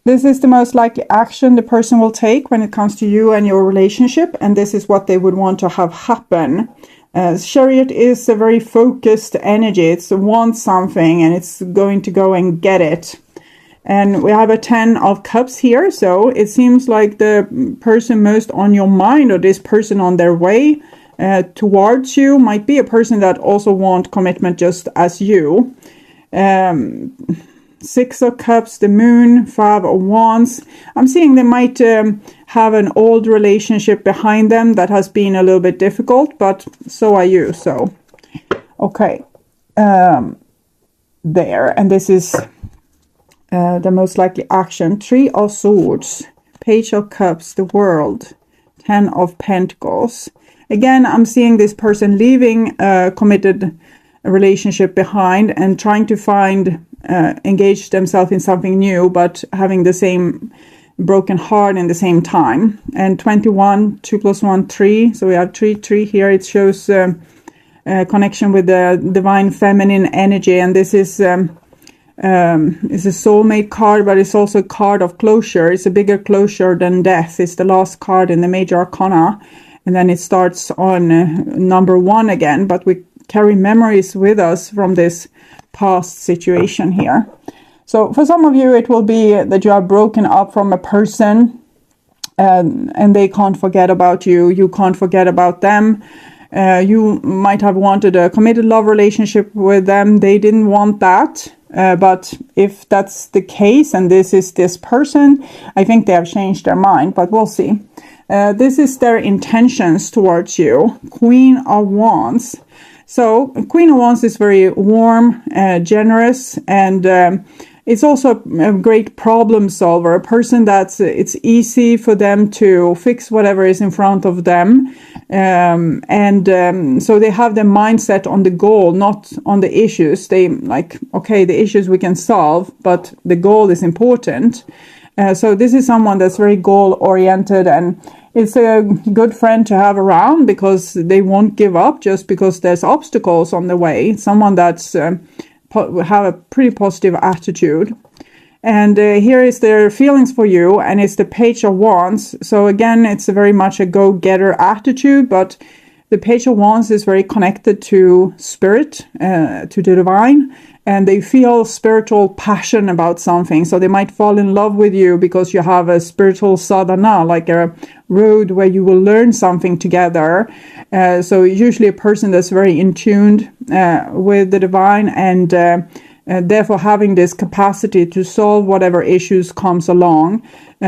This is the most likely action the person will take when it comes to you and your relationship, and this is what they would want to have happen. Chariot is a very focused energy. It's wants something and it's going to go and get it. And we have a 10 of cups here, so it seems like the person most on your mind, or this person on their way towards you, might be a person that also wants commitment just as you. 6 of Cups, the Moon, 5 of Wands. I'm seeing they might have an old relationship behind them that has been a little bit difficult, but so are you. So, okay. There. And this is the most likely action. 3 of Swords, Page of Cups, the World, 10 of Pentacles. Again, I'm seeing this person leaving a committed relationship behind and trying to find engage themselves in something new, but having the same broken heart in the same time. And 21, 2 plus 1, 3. So we have 3 here. It shows connection with the divine feminine energy. And this is a soulmate card, but it's also a card of closure. It's a bigger closure than death. It's the last card in the major arcana. And then it starts on number 1 again, but we carry memories with us from this past situation here. So for some of you, it will be that you are broken up from a person and they can't forget about you. You can't forget about them. You might have wanted a committed love relationship with them. They didn't want that. But if that's the case and this is this person, I think they have changed their mind, but we'll see. This is their intentions towards you. Queen of Wands. So Queen of Wands is very warm, generous, and it's also a great problem solver, a person that's it's easy for them to fix whatever is in front of them. So they have their mindset on the goal, not on the issues. They like, okay, the issues we can solve, but the goal is important. So this is someone that's very goal oriented, and it's a good friend to have around because they won't give up just because there's obstacles on the way. Someone that's have a pretty positive attitude. And here is their feelings for you, and it's the Page of Wands. So again, it's very much a go-getter attitude, but the Page of Wands is very connected to spirit, to the divine, and they feel spiritual passion about something. So they might fall in love with you because you have a spiritual sadhana, like a road where you will learn something together. So usually a person that's very in tune with the divine, and therefore having this capacity to solve whatever issues comes along.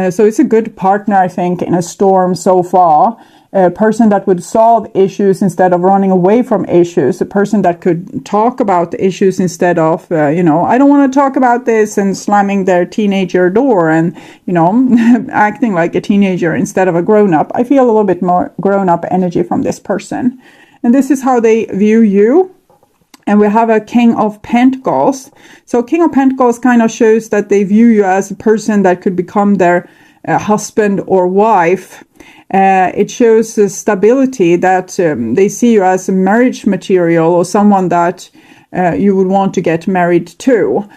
So it's a good partner, I think, in a storm so far. A person that would solve issues instead of running away from issues. A person that could talk about the issues instead of, I don't want to talk about this, and slamming their teenager door and, acting like a teenager instead of a grown-up. I feel a little bit more grown-up energy from this person. And this is how they view you. And we have a King of Pentacles. So King of Pentacles kind of shows that they view you as a person that could become their husband or wife. It shows the stability that they see you as a marriage material or someone that you would want to get married to.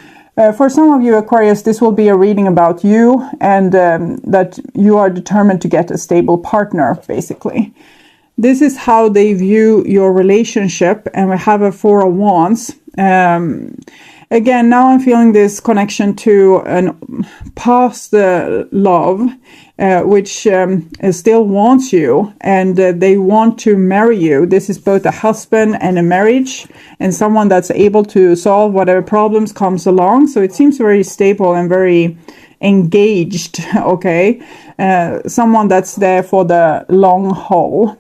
For some of you, Aquarius, this will be a reading about you, and that you are determined to get a stable partner, basically. This is how they view your relationship, and we have a 4 of Wands. Again, now I'm feeling this connection to an past love, which still wants you, and they want to marry you. This is both a husband and a marriage, and someone that's able to solve whatever problems comes along. So it seems very stable and very engaged, okay? Someone that's there for the long haul.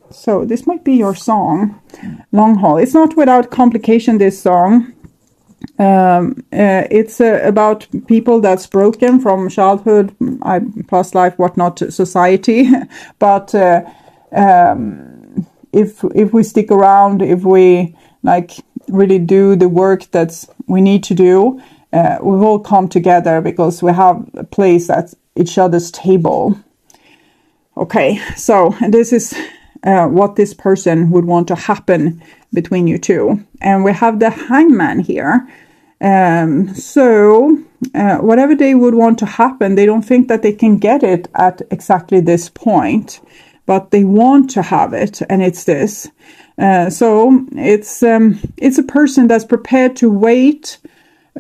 So this might be your song, Long Haul. It's not without complication, this song. It's about people that's broken from childhood, past life, whatnot, society. But if we stick around, if we really do the work that we need to do, we will come together because we have a place at each other's table. Okay, so this is what this person would want to happen between you two. And we have the Hangman here. So whatever they would want to happen, they don't think that they can get it at exactly this point, but they want to have it, and it's this. So it's a person that's prepared to wait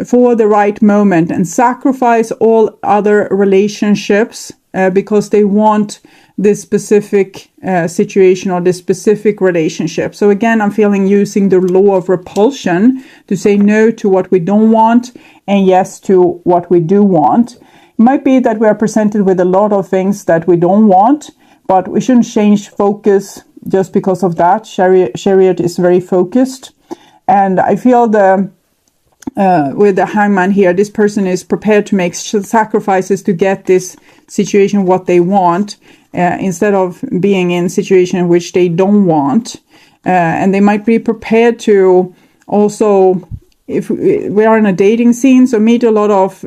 for the right moment and sacrifice all other relationships because they want this specific situation or this specific relationship. So again, I'm feeling using the law of repulsion to say no to what we don't want and yes to what we do want. It might be that we are presented with a lot of things that we don't want, but we shouldn't change focus just because of that. Chariot is very focused. And I feel with the hangman here, this person is prepared to make sacrifices to get this situation what they want, instead of being in a situation which they don't want. And they might be prepared to also, if we are in a dating scene, so meet a lot of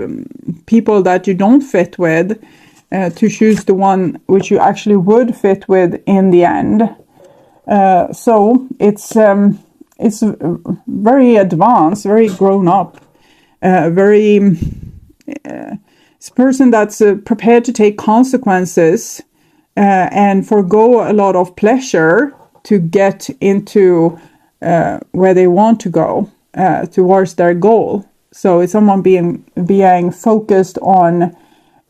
people that you don't fit with, to choose the one which you actually would fit with in the end. So it's very advanced, very grown up, it's a person that's prepared to take consequences and forgo a lot of pleasure to get into where they want to go, towards their goal. So it's someone being focused on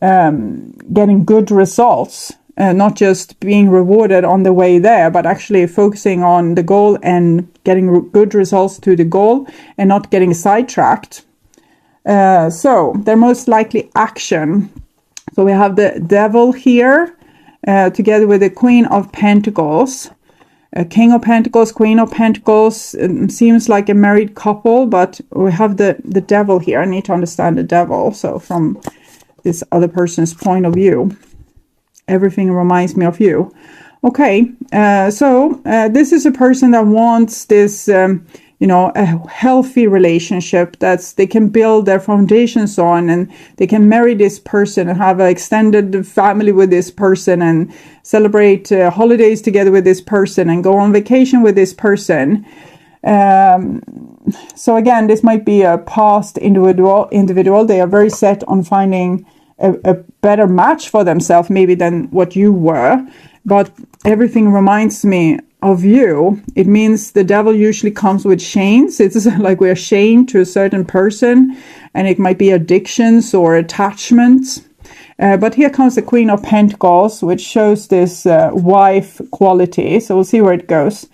getting good results. Not just being rewarded on the way there, but actually focusing on the goal and getting good results to the goal and not getting sidetracked. So they're most likely action. So we have the devil here, together with the Queen of Pentacles. King of Pentacles, Queen of Pentacles, seems like a married couple, but we have the devil here. I need to understand the devil. So from this other person's point of view. Everything reminds me of you. Okay, so this is a person that wants this, a healthy relationship that's they can build their foundations on, and they can marry this person and have an extended family with this person and celebrate holidays together with this person and go on vacation with this person. So again, this might be a past individual. They are very set on finding a better match for themselves maybe than what you were, but everything reminds me of you. It means the devil usually comes with chains. It's like we're chained to a certain person, and it might be addictions or attachments. But here comes the Queen of Pentacles, which shows this wife quality. So we'll see where it goes.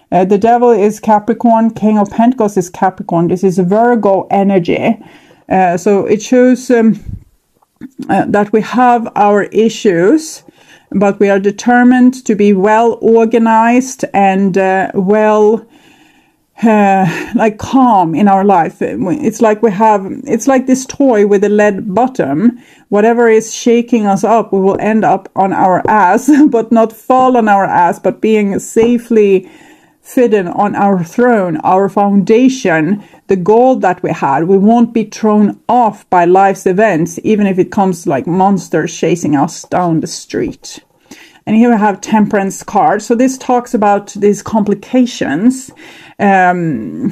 The devil is Capricorn. King of Pentacles is Capricorn. This is Virgo energy. So it shows that we have our issues, but we are determined to be well organized and calm in our life. It's like this toy with a lead bottom. Whatever is shaking us up, we will end up on our ass, but not fall on our ass, but being safely fitted on our throne, our foundation, the goal that we had. We won't be thrown off by life's events, even if it comes like monsters chasing us down the street. And here we have Temperance card. So this talks about these complications. I'm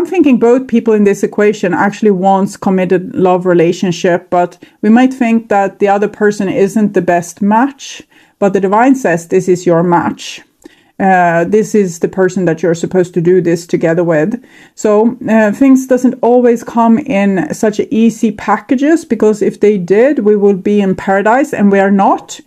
thinking both people in this equation actually wants committed love relationship, but we might think that the other person isn't the best match, but the divine says this is your match. This is the person that you're supposed to do this together with. So things doesn't always come in such easy packages, because if they did, we would be in paradise, and we are not.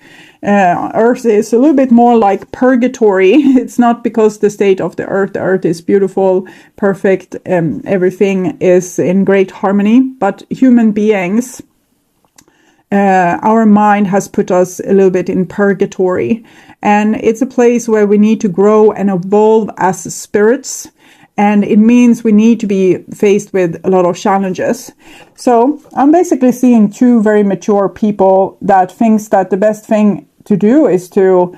Earth is a little bit more like purgatory. It's not because the state of the earth is beautiful, perfect, everything is in great harmony, but human beings, our mind has put us a little bit in purgatory, and it's a place where we need to grow and evolve as spirits, and it means we need to be faced with a lot of challenges. So I'm basically seeing two very mature people that thinks that the best thing to do is to,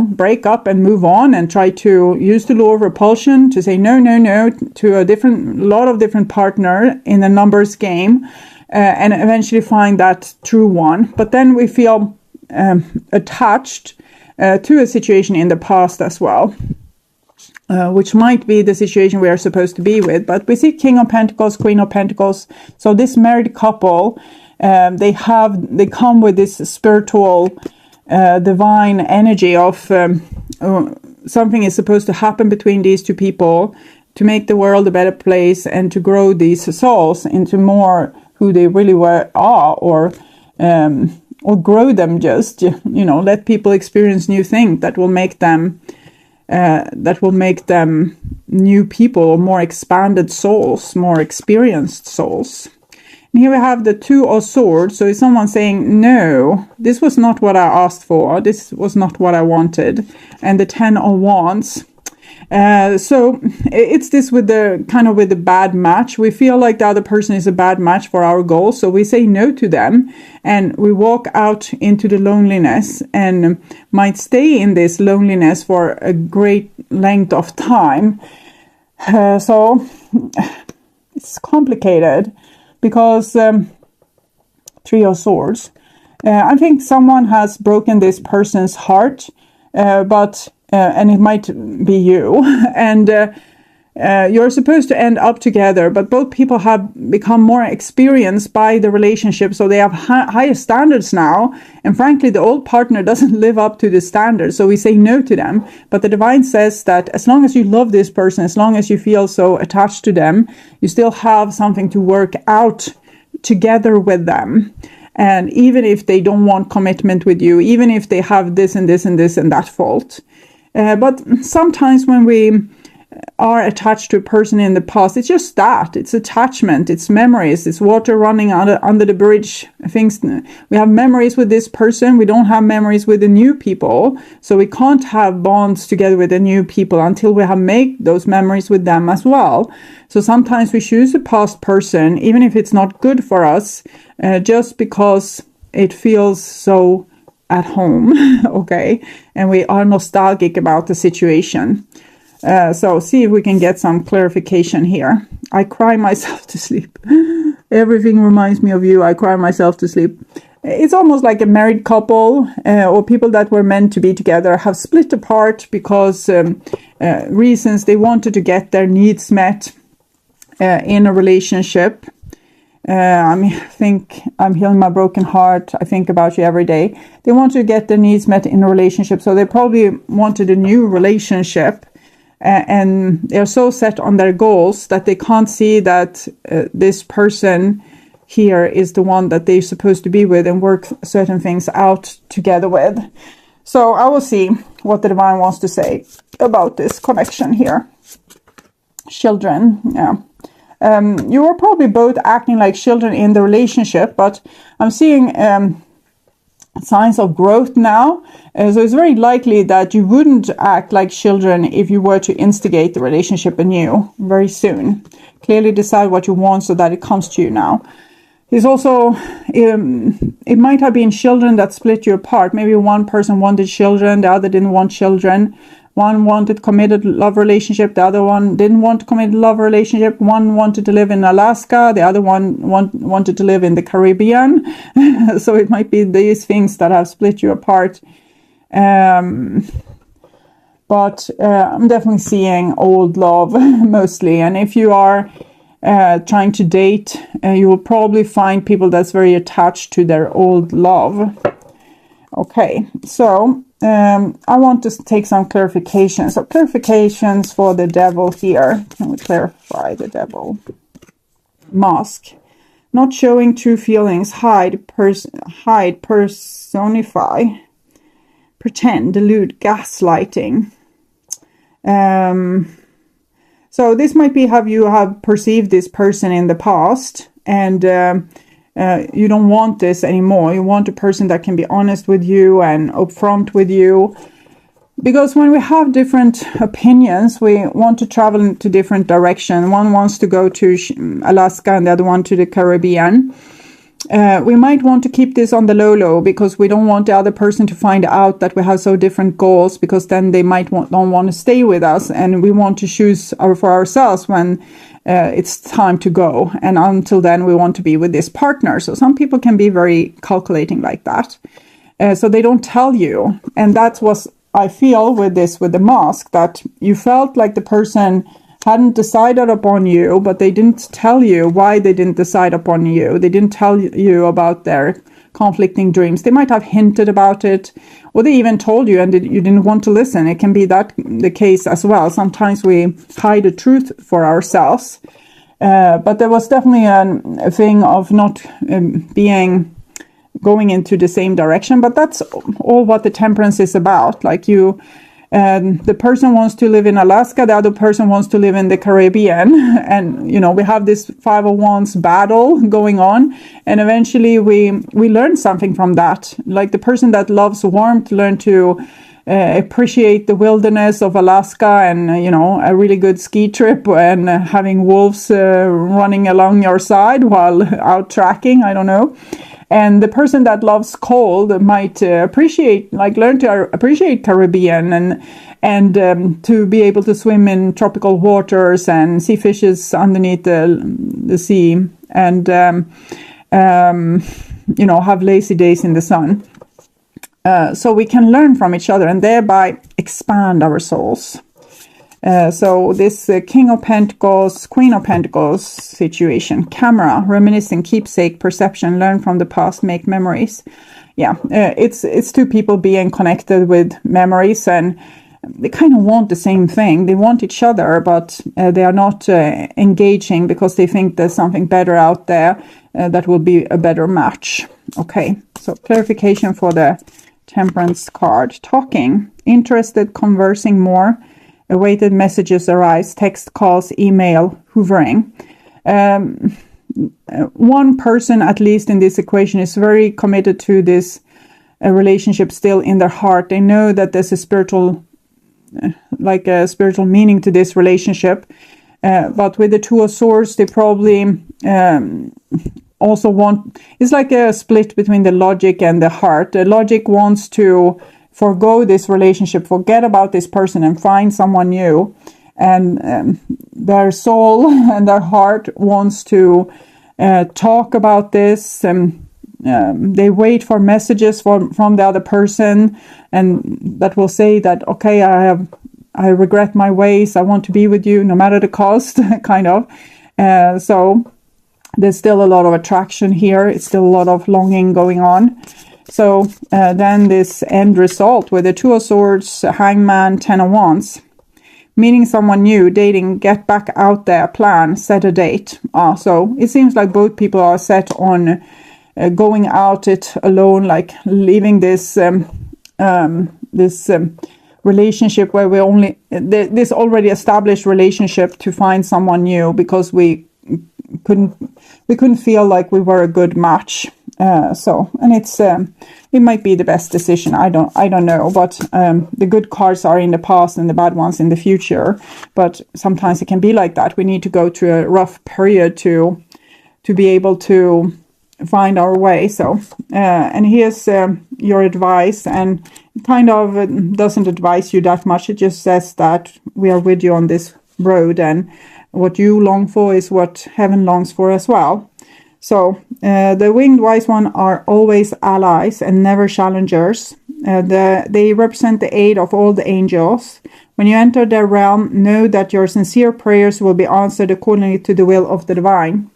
break up and move on and try to use the law of repulsion to say no to a lot of different partner in a numbers game, and eventually find that true one. But then we feel attached to a situation in the past as well. which might be the situation we are supposed to be with. But we see King of Pentacles, Queen of Pentacles. So this married couple, they come with this spiritual, divine energy of something is supposed to happen between these two people to make the world a better place and to grow these souls into more who they really are, or grow them, just, let people experience new things that will make them new people, more expanded souls, more experienced souls. And here we have the Two of Swords. So it's someone saying, no, this was not what I asked for. This was not what I wanted. And the 10 of Wands. So it's this with the bad match. We feel like the other person is a bad match for our goals. So we say no to them and we walk out into the loneliness and might stay in this loneliness for a great length of time. So it's complicated because Three of Swords. I think someone has broken this person's heart, and it might be you, and you're supposed to end up together, but both people have become more experienced by the relationship, so they have higher standards now, and frankly the old partner doesn't live up to the standards, so we say no to them. But the divine says that as long as you love this person, as long as you feel so attached to them, you still have something to work out together with them. And even if they don't want commitment with you, even if they have this and this and this and that fault. But sometimes when we are attached to a person in the past, it's just that. It's attachment, it's memories, it's water running under the bridge. Things. We have memories with this person, we don't have memories with the new people. So we can't have bonds together with the new people until we have made those memories with them as well. So sometimes we choose a past person, even if it's not good for us, just because it feels so at home, okay, and we are nostalgic about the situation. So see if we can get some clarification here. I cry myself to sleep. Everything reminds me of you. I cry myself to sleep. It's almost like a married couple or people that were meant to be together have split apart because reasons they wanted to get their needs met in a relationship. I think I'm healing my broken heart. I think about you every day. They want to get their needs met in a relationship. So they probably wanted a new relationship. And they're so set on their goals that they can't see that this person here is the one that they're supposed to be with and work certain things out together with. So I will see what the divine wants to say about this connection here. Children, yeah. You were probably both acting like children in the relationship, but I'm seeing signs of growth now. So it's very likely that you wouldn't act like children if you were to instigate the relationship anew very soon. Clearly decide what you want so that it comes to you now. There's also, it might have been children that split you apart. Maybe one person wanted children, the other didn't want children. One wanted committed love relationship, the other one didn't want committed love relationship. One wanted to live in Alaska, the other one wanted to live in the Caribbean. So it might be these things that have split you apart. But I'm definitely seeing old love mostly. And if you are trying to date, you will probably find people that's very attached to their old love. Okay, so I want to take some clarifications. So clarifications for the devil here. Can we clarify the devil? Mask. Not showing true feelings. Hide, personify. Pretend, delude, gaslighting. So this might be how you have perceived this person in the past. And you don't want this anymore. You want a person that can be honest with you and upfront with you. Because when we have different opinions, we want to travel into different directions. One wants to go to Alaska and the other one to the Caribbean. We might want to keep this on the low because we don't want the other person to find out that we have so different goals, because then they might don't want to stay with us, and we want to choose for ourselves when it's time to go. And until then, we want to be with this partner. So some people can be very calculating like that. So they don't tell you. And that was I feel with the mask, that you felt like the person hadn't decided upon you, but they didn't tell you why they didn't decide upon you. They didn't tell you about their conflicting dreams. They might have hinted about it, or they even told you and you didn't want to listen. It can be that the case as well. Sometimes we hide the truth for ourselves. But there was definitely a thing of not going into the same direction. But that's all what the temperance is about. Like the person wants to live in Alaska, the other person wants to live in the Caribbean, and we have this 5 of Wands battle going on, and eventually we learn something from that. Like the person that loves warmth learn to appreciate the wilderness of Alaska, and a really good ski trip, and having wolves running along your side while out trekking. I don't know. And the person that loves cold might learn to appreciate Caribbean and to be able to swim in tropical waters and see fishes underneath the sea, and have lazy days in the sun. So we can learn from each other and thereby expand our souls. So this King of Pentacles, Queen of Pentacles situation, camera, reminiscing, keepsake, perception, learn from the past, make memories. Yeah, it's two people being connected with memories, and they kind of want the same thing. They want each other, but they are not engaging because they think there's something better out there that will be a better match. Okay, so clarification for the Temperance card. Talking, interested, conversing more. Awaited messages arise, text, calls, email, hoovering. One person, at least in this equation, is very committed to this relationship still in their heart. They know that there's a spiritual meaning to this relationship. But with the Two of Swords, they probably also want, it's like a split between the logic and the heart. The logic wants to forgo this relationship, forget about this person and find someone new. And their soul and their heart wants to talk about this. They wait for messages from the other person, and that will say that, okay, I regret my ways. I want to be with you no matter the cost, kind of. So there's still a lot of attraction here. It's still a lot of longing going on. So then this end result with the Two of Swords, Hangman, Ten of Wands. Meeting someone new, dating, get back out there, plan, set a date. So it seems like both people are set on going out it alone, like leaving this relationship where we only this already established relationship to find someone new, because we couldn't feel like we were a good match. And it might be the best decision. I don't know, but the good cards are in the past and the bad ones in the future. But sometimes it can be like that. We need to go through a rough period to be able to find our way. So and here's your advice, and kind of doesn't advise you that much. It just says that we are with you on this road, and what you long for is what heaven longs for as well. So the winged wise one are always allies and never challengers. They represent the aid of all the angels. When you enter their realm, know that your sincere prayers will be answered accordingly to the will of the divine.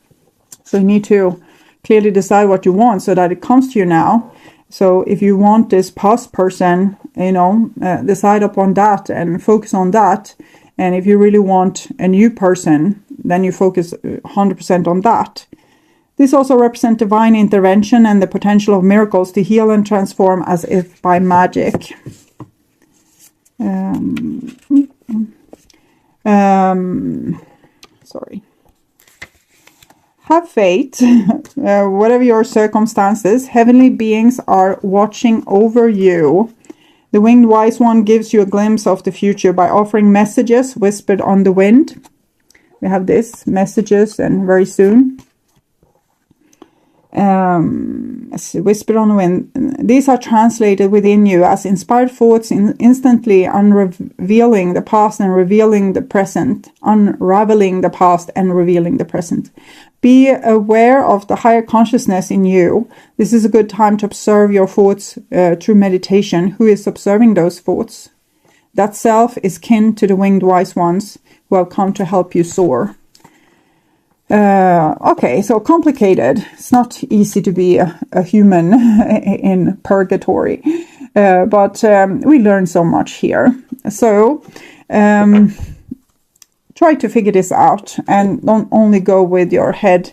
So you need to clearly decide what you want so that it comes to you now. So if you want this past person, decide upon that and focus on that. And if you really want a new person, then you focus 100% on that. This also represents divine intervention and the potential of miracles to heal and transform as if by magic. Sorry. Have faith, whatever your circumstances, heavenly beings are watching over you. The winged wise one gives you a glimpse of the future by offering messages whispered on the wind. We have this, messages, and very soon. Whispered on the wind. These are translated within you as inspired thoughts, instantly unraveling the past and revealing the present. Unraveling the past and revealing the present. Be aware of the higher consciousness in you. This is a good time to observe your thoughts through meditation. Who is observing those thoughts? That self is kin to the winged wise ones who have come to help you soar. Okay, so complicated. It's not easy to be a human in purgatory, but we learn so much here. So try to figure this out, and don't only go with your head